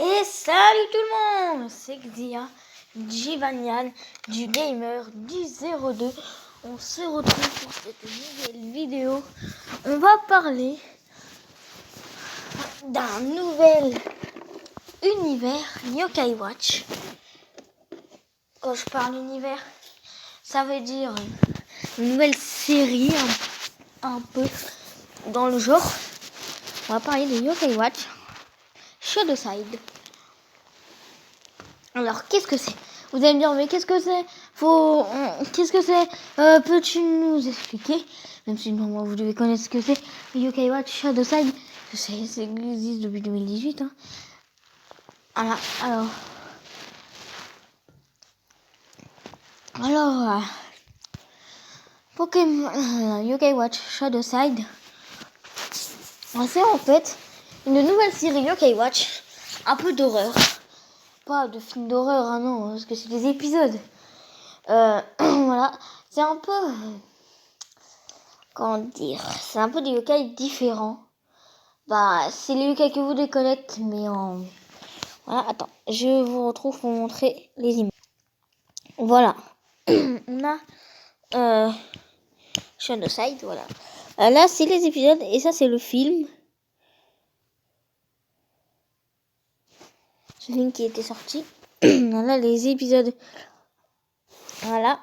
Et salut tout le monde, c'est Xia, Givanian, du gamer, du 02. On se retrouve pour cette nouvelle vidéo. On va parler d'un nouvel univers Yokai Watch. Quand je parle univers, ça veut dire une nouvelle série un peu dans le genre. On va parler de Yokai Watch Shadowside. Alors, qu'est-ce que c'est? Vous allez me dire, mais qu'est-ce que c'est? Qu'est-ce que c'est? Peux-tu nous expliquer? Même si normalement vous devez connaître ce que c'est. Yokai Watch Shadowside, ça existe depuis 2018. Hein. Voilà, alors, Pokémon Yokai Watch Shadowside, c'est en fait une nouvelle série Yokai Watch, un peu d'horreur. Pas de film d'horreur, hein, non, parce que c'est des épisodes. Voilà, c'est un peu... comment dire, c'est un peu des yokai différents. Bah, c'est les yokai que vous devez connaître, mais en... Voilà, attends, je vous retrouve pour montrer les images. Voilà. On a Shadowside, voilà. Là, c'est les épisodes, et ça, c'est le film. Ce film qui était sorti. Voilà, les épisodes. Voilà.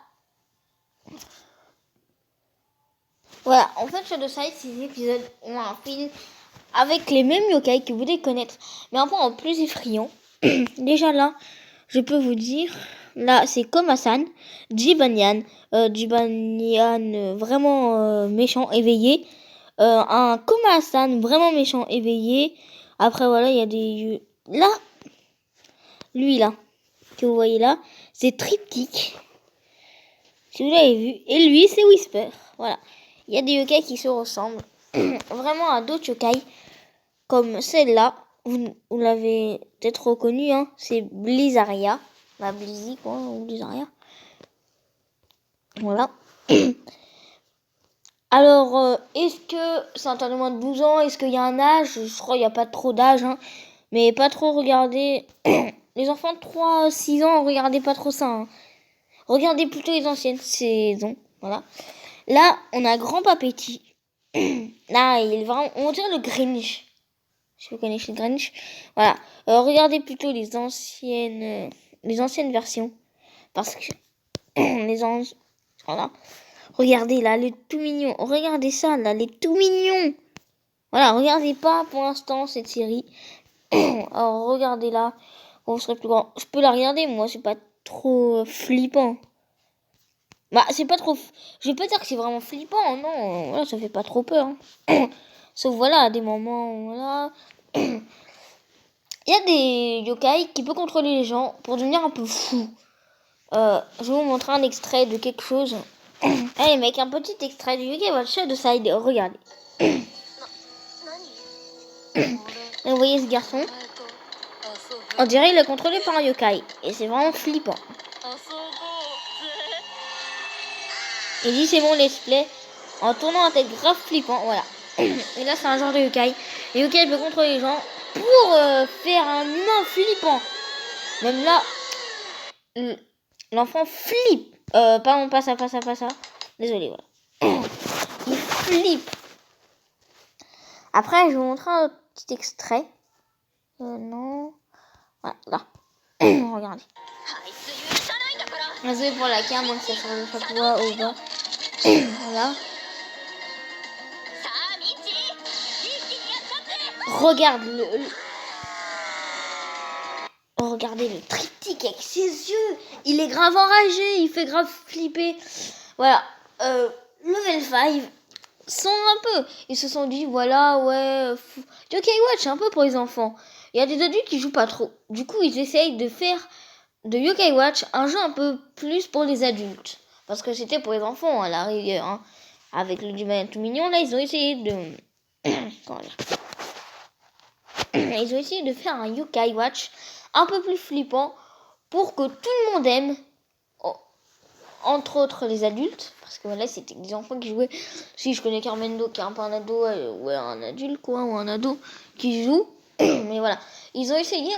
Voilà, en fait, Shadowside, ces épisodes ont un film avec les mêmes yokai que vous devez connaître, mais un peu en plus effrayant. Déjà là, je peux vous dire, là, c'est Komasan, Jibanyan, vraiment méchant, éveillé, un Komasan vraiment méchant, éveillé. Après, voilà, il y a des... Là, lui, là, que vous voyez là, c'est Triptyque, si vous l'avez vu. Et lui, c'est Whisper, voilà. Il y a des yokai qui se ressemblent vraiment à d'autres yokai, comme celle-là. Vous l'avez peut-être reconnu, hein, c'est Blizzaria. La Blizzy, quoi, ou Blizzaria. Voilà. Alors, est-ce que c'est interdit de moins de 12 ans? Est-ce qu'il y a un âge? Je crois qu'il n'y a pas trop d'âge, hein. Mais pas trop regarder. Les enfants de 3-6 ans, regardez pas trop ça. Hein. Regardez plutôt les anciennes saisons. Voilà. Là, on a Grand Papetti. Là, il est vraiment... On dirait le Grinch. Si vous connaissez le Grinch. Voilà. Regardez plutôt les anciennes versions. Parce que voilà. Regardez là, les tout mignons. Regardez ça, là, les tout mignons. Voilà, regardez pas pour l'instant cette série. Alors regardez là, quand vous serez plus grand. Je peux la regarder, moi, c'est pas trop flippant. Bah, c'est pas trop... Je vais pas dire que c'est vraiment flippant, non. Voilà, ça fait pas trop peur. Hein. Sauf, voilà, à des moments, voilà... Il y a des yokai qui peuvent contrôler les gens pour devenir un peu fou. Je vais vous montrer un extrait de quelque chose. Allez mec, un petit extrait du Yokai Watch Shadowside, regardez. Vous voyez ce garçon? On dirait qu'il est contrôlé par un yokai. Et c'est vraiment flippant. Il dit c'est mon let's play en tournant la tête grave flippant, voilà. Et là c'est un genre de yokai. Le yokai peut contrôler les gens pour faire un humain flippant. Même là, l'enfant flippe. Pardon, pas ça. Désolé, voilà. Il flippe. Après, je vais vous montrer un petit extrait. Non. Voilà, là. Regardez. Désolé pour la cam, moi ça change de chaque fois au bas. Voilà. Regardez le triptyque avec ses yeux. Il est grave enragé, il fait grave flipper. Voilà. Level 5 sont un peu. Ils se sont dit, voilà, ouais. Yokai Watch, c'est un peu pour les enfants. Il y a des adultes qui jouent pas trop. Du coup, ils essayent de faire de Yokai Watch un jeu un peu plus pour les adultes. Parce que c'était pour les enfants, à la rigueur. Hein. Avec le Dubaï tout mignon, là, ils ont essayé de... Comment dire? Ils ont essayé de faire un Yokai Watch un peu plus flippant pour que tout le monde aime, entre autres les adultes, parce que voilà, c'était des enfants qui jouaient. Si je connais Carmendo qui est un peu un ado, ouais, un adulte quoi, ou un ado qui joue, Mais voilà, ils ont essayé,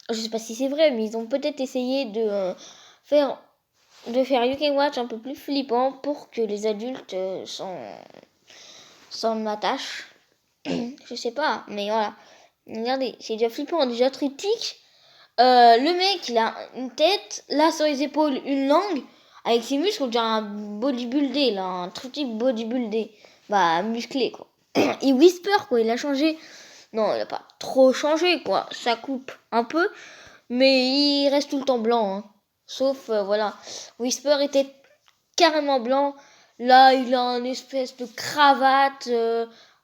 je sais pas si c'est vrai, mais ils ont peut-être essayé de faire UK Watch un peu plus flippant pour que les adultes s'en attachent. Je sais pas, mais voilà. Regardez, c'est déjà flippant, déjà tritique. Le mec, il a une tête, là sur les épaules, une langue, avec ses muscles, on dirait un bodybuildé, là, un tritique bodybuildé. Bah, musclé, quoi. Et Whisper, quoi, il a changé. Non, il a pas trop changé, quoi. Ça coupe un peu, mais il reste tout le temps blanc, hein. Sauf, voilà. Whisper était carrément blanc. Là, il a une espèce de cravate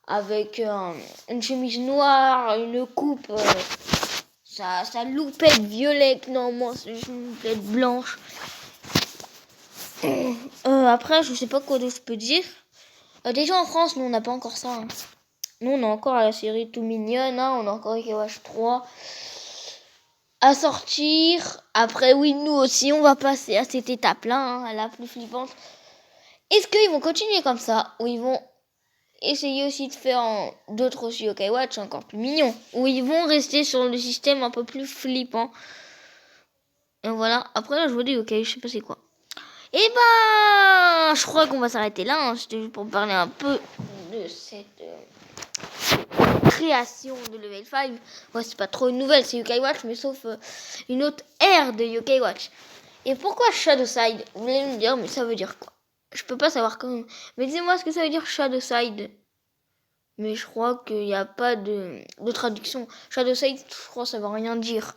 avec une chemise noire, une coupe. Sa loupette violette, normalement, c'est juste une loupette blanche. Après, je sais pas quoi d'autre je peux dire. Déjà en France, nous, on n'a pas encore ça. Hein. Nous, on a encore la série tout mignonne. Hein. On a encore UK 3 à sortir. Après, oui, nous aussi, on va passer à cette étape-là, hein, la plus flippante. Est-ce qu'ils vont continuer comme ça, ou ils vont essayer aussi de faire d'autres aussi UK Watch encore plus mignons, ou ils vont rester sur le système un peu plus flippant. Et voilà, après là je vous dis ok, je sais pas c'est quoi. Et bah je crois qu'on va s'arrêter là, hein. C'était juste pour parler un peu de cette création de Level 5. Ouais, c'est pas trop une nouvelle, c'est UK Watch, mais sauf une autre ère de UK Watch. Et pourquoi Shadowside? Vous voulez me dire, mais ça veut dire quoi? Je peux pas savoir comment. Mais dis-moi ce que ça veut dire Shadowside. Mais je crois qu'il n'y a pas de traduction. Shadowside, je crois que ça veut rien dire.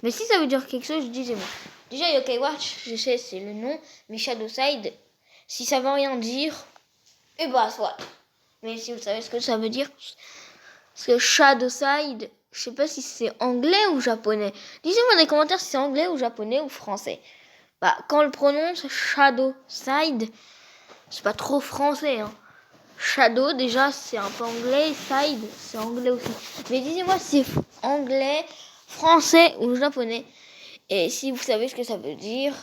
Mais si ça veut dire quelque chose, disez-moi. Déjà, UK Watch, je sais, c'est le nom. Mais Shadowside, si ça veut rien dire, et bah, soit. Mais si vous savez ce que ça veut dire, parce que Shadowside, je sais pas si c'est anglais ou japonais. Dites-moi dans les commentaires si c'est anglais ou japonais ou français. Bah, quand on le prononce Shadowside, c'est pas trop français, hein. Shadow, déjà, c'est un peu anglais. Side, c'est anglais aussi. Mais dites-moi si c'est anglais, français ou japonais. Et si vous savez ce que ça veut dire,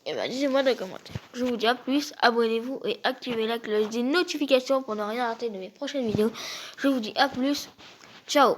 eh ben, dites-moi dans les commentaires. Je vous dis à plus, abonnez-vous et activez la cloche des notifications pour ne rien rater de mes prochaines vidéos. Je vous dis à plus, ciao.